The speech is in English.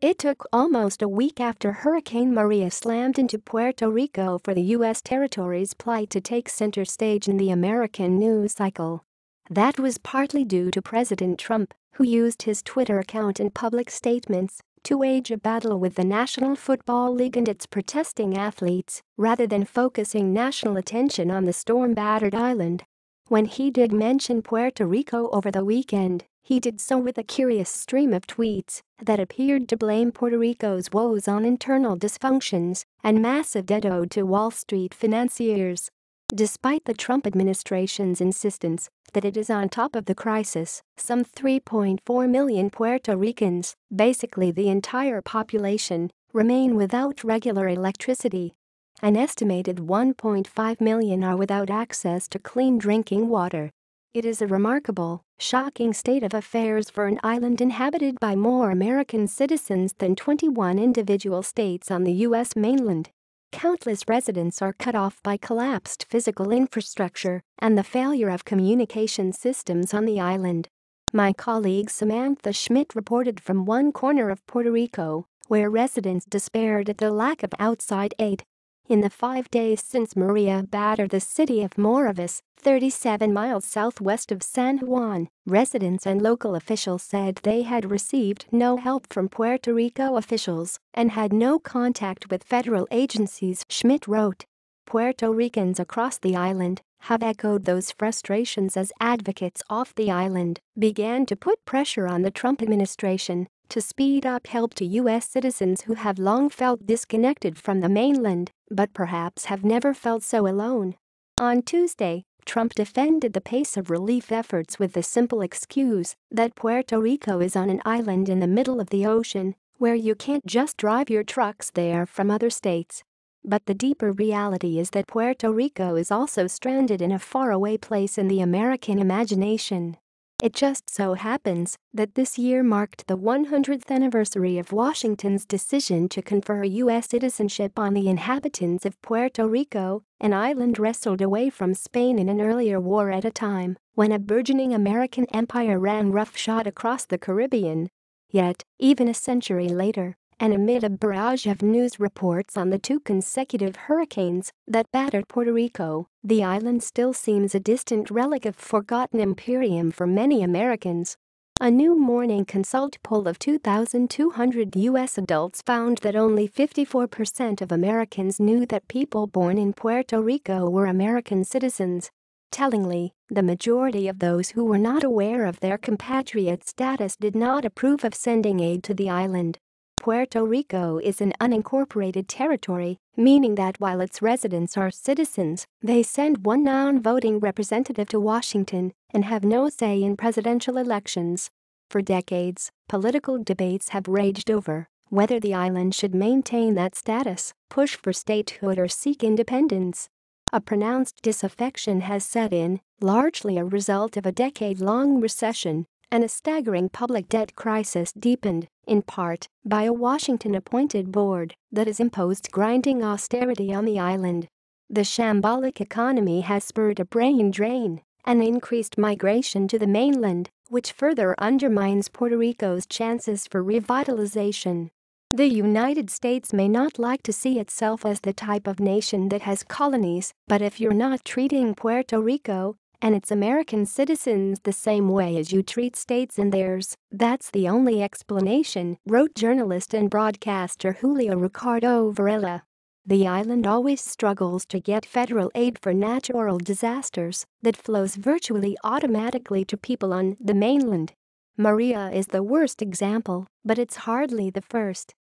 It took almost a week after Hurricane Maria slammed into Puerto Rico for the U.S. territory's plight to take center stage in the American news cycle. That was partly due to President Trump, who used his Twitter account and public statements to wage a battle with the National Football League and its protesting athletes, rather than focusing national attention on the storm-battered island. When he did mention Puerto Rico over the weekend, he did so with a curious stream of tweets that appeared to blame Puerto Rico's woes on internal dysfunctions and massive debt owed to Wall Street financiers. Despite the Trump administration's insistence that it is on top of the crisis, some 3.4 million Puerto Ricans, basically the entire population, remain without regular electricity. An estimated 1.5 million are without access to clean drinking water. It is a remarkable, shocking state of affairs for an island inhabited by more American citizens than 21 individual states on the U.S. mainland. Countless residents are cut off by collapsed physical infrastructure and the failure of communication systems on the island. My colleague Samantha Schmidt reported from one corner of Puerto Rico, where residents despaired at the lack of outside aid. In the 5 days since Maria battered the city of Morovis, 37 miles southwest of San Juan, residents and local officials said they had received no help from Puerto Rico officials and had no contact with federal agencies, Schmidt wrote. Puerto Ricans across the island have echoed those frustrations as advocates off the island began to put pressure on the Trump administration to speed up help to U.S. citizens who have long felt disconnected from the mainland, but perhaps have never felt so alone. On Tuesday, Trump defended the pace of relief efforts with the simple excuse that Puerto Rico is on an island in the middle of the ocean, where you can't just drive your trucks there from other states. But the deeper reality is that Puerto Rico is also stranded in a faraway place in the American imagination. It just so happens that this year marked the 100th anniversary of Washington's decision to confer U.S. citizenship on the inhabitants of Puerto Rico, an island wrestled away from Spain in an earlier war at a time when a burgeoning American empire ran roughshod across the Caribbean. Yet, even a century later, and amid a barrage of news reports on the 2 consecutive hurricanes that battered Puerto Rico, the island still seems a distant relic of forgotten imperium for many Americans. A new Morning Consult poll of 2,200 U.S. adults found that only 54% of Americans knew that people born in Puerto Rico were American citizens. Tellingly, the majority of those who were not aware of their compatriot status did not approve of sending aid to the island. Puerto Rico is an unincorporated territory, meaning that while its residents are citizens, they send one non-voting representative to Washington and have no say in presidential elections. For decades, political debates have raged over whether the island should maintain that status, push for statehood, or seek independence. A pronounced disaffection has set in, largely a result of a decade-long recession, and a staggering public debt crisis deepened, in part, by a Washington-appointed board that has imposed grinding austerity on the island. The shambolic economy has spurred a brain drain and increased migration to the mainland, which further undermines Puerto Rico's chances for revitalization. The United States may not like to see itself as the type of nation that has colonies, but if you're not treating Puerto Rico and its American citizens the same way as you treat states and theirs, that's the only explanation, wrote journalist and broadcaster Julio Ricardo Varela. The island always struggles to get federal aid for natural disasters that flows virtually automatically to people on the mainland. Maria is the worst example, but it's hardly the first.